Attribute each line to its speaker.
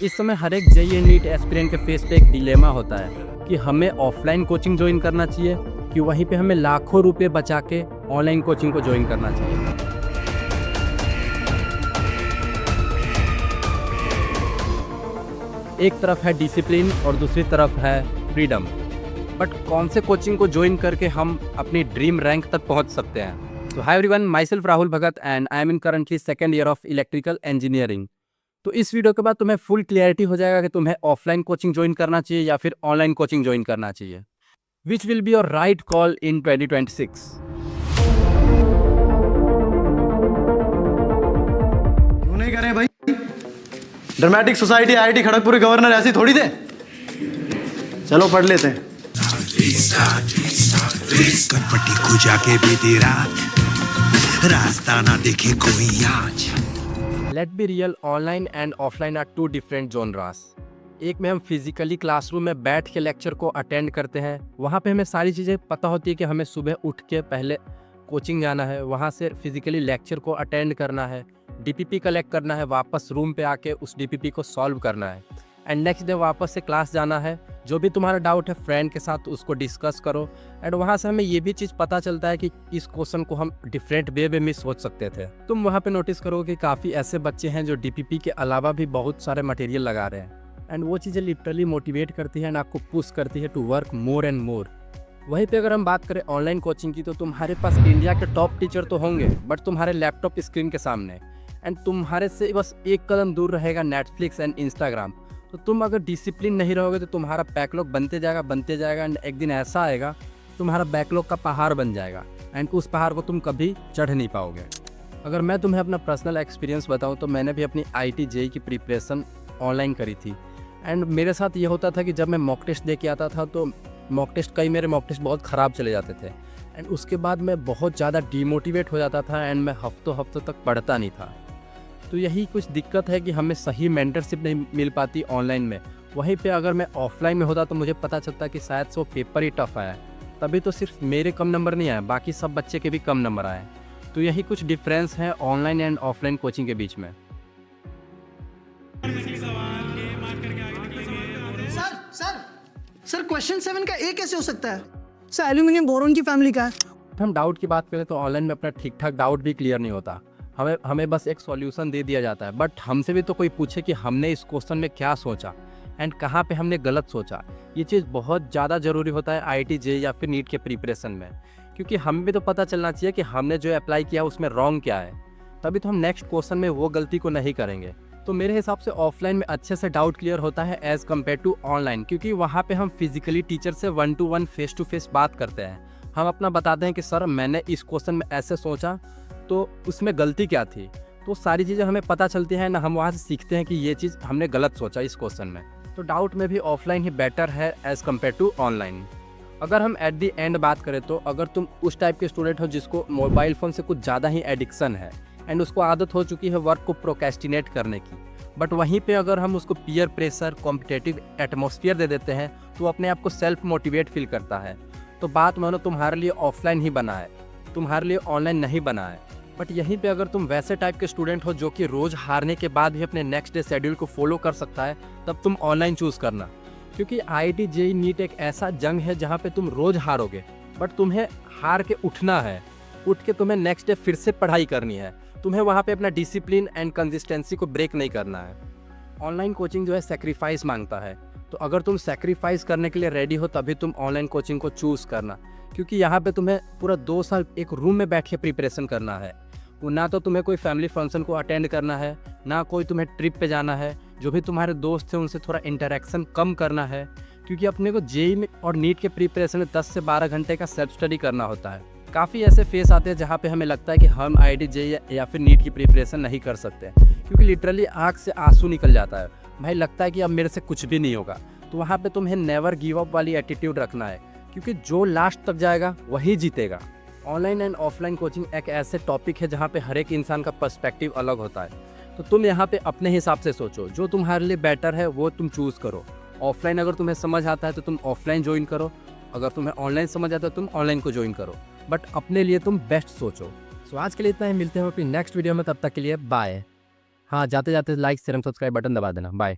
Speaker 1: इस समय हर एक जेईई नीट एस्पिरेंट के फेस पे एक डिलेमा होता है कि हमें ऑफलाइन कोचिंग ज्वाइन करना चाहिए कि वहीं पे हमें लाखों रुपए बचा के ऑनलाइन कोचिंग को ज्वाइन करना चाहिए। एक तरफ है डिसिप्लिन और दूसरी तरफ है फ्रीडम। बट कौन से कोचिंग को ज्वाइन करके हम अपनी ड्रीम रैंक तक पहुंच सकते हैं? तो hi everyone, my self Rahul Bhagat and I am in currently second year of electrical engineering. तो इस वीडियो के बाद तुम्हें फुल क्लियरिटी हो जाएगा कि तुम्हें ऑफलाइन कोचिंग ज्वाइन करना चाहिए या फिर ऑनलाइन कोचिंग ज्वाइन करना चाहिए। Which will be your right call in 2026।
Speaker 2: क्यों नहीं करें भाई? ड्रामेटिक सोसाइटी आईआईटी खड़गपुर के गवर्नर ऐसी थोड़ी थे। चलो पढ़ लेते हैं।
Speaker 3: कटपटी को जाके बीती रात, रास्ता ना देखे कोई आज।
Speaker 1: Let be real, online and offline are two different genres. एक में हम फिजिकली क्लासरूम में बैठ के लेक्चर को अटेंड करते हैं, वहाँ पे हमें सारी चीज़ें पता होती है कि हमें सुबह उठ के पहले कोचिंग जाना है, वहाँ से फिजिकली लेक्चर को अटेंड करना है, डीपीपी कलेक्ट करना है, वापस रूम पे आके उस डीपीपी को सॉल्व करना है एंड नेक्स्ट डे वापस से क्लास जाना है। जो भी तुम्हारा डाउट है फ्रेंड के साथ उसको डिस्कस करो एंड वहाँ से हमें ये भी चीज़ पता चलता है कि इस क्वेश्चन को हम डिफरेंट वे में सोच सकते थे। तुम वहाँ पे नोटिस करोगे कि काफ़ी ऐसे बच्चे हैं जो डीपीपी के अलावा भी बहुत सारे मटेरियल लगा रहे हैं एंड वो चीज़ें लिटरली मोटिवेट करती है एंड आपको पुश करती है to work more and more. वहीं पे अगर हम बात करें ऑनलाइन कोचिंग की, तो तुम्हारे पास इंडिया के टॉप टीचर तो होंगे बट तुम्हारे लैपटॉप स्क्रीन के सामने एंड तुम्हारे से बस एक कदम दूर रहेगा नेटफ्लिक्स एंड इंस्टाग्राम। तो तुम अगर डिसिप्लिन नहीं रहोगे तो तुम्हारा बैकलॉग बनते जाएगा एंड एक दिन ऐसा आएगा तुम्हारा बैकलॉग का पहाड़ बन जाएगा एंड उस पहाड़ को तुम कभी चढ़ नहीं पाओगे। अगर मैं तुम्हें अपना पर्सनल एक्सपीरियंस बताऊं तो मैंने भी अपनी आईआईटी जेईई की प्रिपरेशन ऑनलाइन करी थी एंड मेरे साथ ये होता था कि जब मैं मॉक टेस्ट दे के आता था तो कई मेरे मॉक टेस्ट बहुत ख़राब चले जाते थे एंड उसके बाद मैं बहुत ज़्यादा डीमोटिवेट हो जाता था एंड मैं हफ्तों तक पढ़ता नहीं था। तो यही कुछ दिक्कत है कि हमें सही मेंटरशिप नहीं मिल पाती ऑनलाइन में। वहीं पे अगर मैं ऑफलाइन में होता तो मुझे पता चलता कि शायद से वो पेपर ही टफ आया है, तभी तो सिर्फ मेरे कम नंबर नहीं आए, बाकी सब बच्चे के भी कम नंबर आए। तो यही कुछ डिफरेंस है ऑनलाइन एंड ऑफलाइन कोचिंग के बीच में।
Speaker 4: सर क्वेश्चन 7 का ए कैसे हो सकता है? सर एल्यूमिनियम बोरोन की फैमिली का है।
Speaker 1: हम डाउट की बात करें तो ऑनलाइन में अपना ठीक ठाक डाउट भी क्लियर नहीं होता। हमें बस एक सॉल्यूशन दे दिया जाता है, बट हमसे भी तो कोई पूछे कि हमने इस क्वेश्चन में क्या सोचा एंड कहाँ पे हमने गलत सोचा। ये चीज़ बहुत ज़्यादा ज़रूरी होता है आईआईटी जेईई या फिर नीट के प्रिपरेशन में, क्योंकि हमें भी तो पता चलना चाहिए कि हमने जो अप्लाई किया उसमें रॉन्ग क्या है, तभी तो हम नेक्स्ट क्वेश्चन में वो गलती को नहीं करेंगे। तो मेरे हिसाब से ऑफलाइन में अच्छे से डाउट क्लियर होता है एज़ कम्पेयर टू ऑनलाइन, क्योंकि वहाँ पे हम फिजिकली टीचर से 1-to-1 फेस टू फेस बात करते हैं। हम अपना बताते हैं कि सर मैंने इस क्वेश्चन में ऐसे सोचा तो उसमें गलती क्या थी, तो सारी चीज़ें हमें पता चलती हैं ना, हम वहाँ से सीखते हैं कि ये चीज़ हमने गलत सोचा इस क्वेश्चन में। तो डाउट में भी ऑफलाइन ही बेटर है एज़ कम्पेयर टू ऑनलाइन। अगर हम एट दी एंड बात करें तो अगर तुम उस टाइप के स्टूडेंट हो जिसको मोबाइल फ़ोन से कुछ ज़्यादा ही एडिक्शन है एंड उसको आदत हो चुकी है वर्क को प्रोक्रेस्टिनेट करने की, बट वहीं पे अगर हम उसको पीयर प्रेशर कॉम्पिटिटिव एटमॉस्फेयर दे देते हैं तो अपने आप को सेल्फ मोटिवेट फील करता है। तो बात मानो तुम्हारे लिए ऑफलाइन ही बना है, तुम्हारे लिए ऑनलाइन नहीं बना है। बट यहीं पे अगर तुम वैसे टाइप के स्टूडेंट हो जो कि रोज़ हारने के बाद भी अपने नेक्स्ट डे शेड्यूल को फॉलो कर सकता है, तब तुम ऑनलाइन चूज़ करना, क्योंकि आईआईटी जेईई नीट एक ऐसा जंग है जहाँ पे तुम रोज़ हारोगे बट तुम्हें हार के उठना है, उठ के तुम्हें नेक्स्ट डे फिर से पढ़ाई करनी है। तुम्हें वहाँ पे अपना डिसिप्लिन एंड कंसिस्टेंसी को ब्रेक नहीं करना है। ऑनलाइन कोचिंग जो है सेक्रीफाइस मांगता है, तो अगर तुम सेक्रीफाइस करने के लिए रेडी हो तभी तुम ऑनलाइन कोचिंग को चूज़ करना, क्योंकि यहाँ पे तुम्हें पूरा 2 साल एक रूम में बैठ के प्रिपरेशन करना है। वो ना तो तुम्हें कोई फैमिली फंक्शन को अटेंड करना है, ना कोई तुम्हें ट्रिप पे जाना है, जो भी तुम्हारे दोस्त थे उनसे थोड़ा इंटरेक्शन कम करना है, क्योंकि अपने को जेईई में और नीट के प्रिपरेशन में 10 से 12 घंटे का सेल्फ स्टडी करना होता है। काफ़ी ऐसे फेस आते हैं जहाँ पे हमें लगता है कि हम आईआईटी जेईई या फिर नीट की प्रिपरेशन नहीं कर सकते, क्योंकि लिटरली आँख से आंसू निकल जाता है, भाई लगता है कि अब मेरे से कुछ भी नहीं होगा। तो वहाँ पे तुम्हें नेवर गिव अप वाली एटीट्यूड रखना है, क्योंकि जो लास्ट तक जाएगा वही जीतेगा। ऑनलाइन एंड ऑफलाइन कोचिंग एक ऐसे टॉपिक है जहाँ पे हर एक इंसान का पर्सपेक्टिव अलग होता है, तो तुम यहाँ पे अपने हिसाब से सोचो, जो तुम्हारे लिए बेटर है वो तुम चूज़ करो। ऑफलाइन अगर तुम्हें समझ आता है तो तुम ऑफलाइन ज्वाइन करो, अगर तुम्हें ऑनलाइन समझ आता है तो तुम ऑनलाइन को ज्वाइन करो, बट अपने लिए तुम बेस्ट सोचो। सो आज के लिए इतना ही, मिलते हैं अपनी नेक्स्ट वीडियो में, तब तक के लिए बाय। हाँ, जाते जाते लाइक शेयर सब्सक्राइब बटन दबा देना। बाय।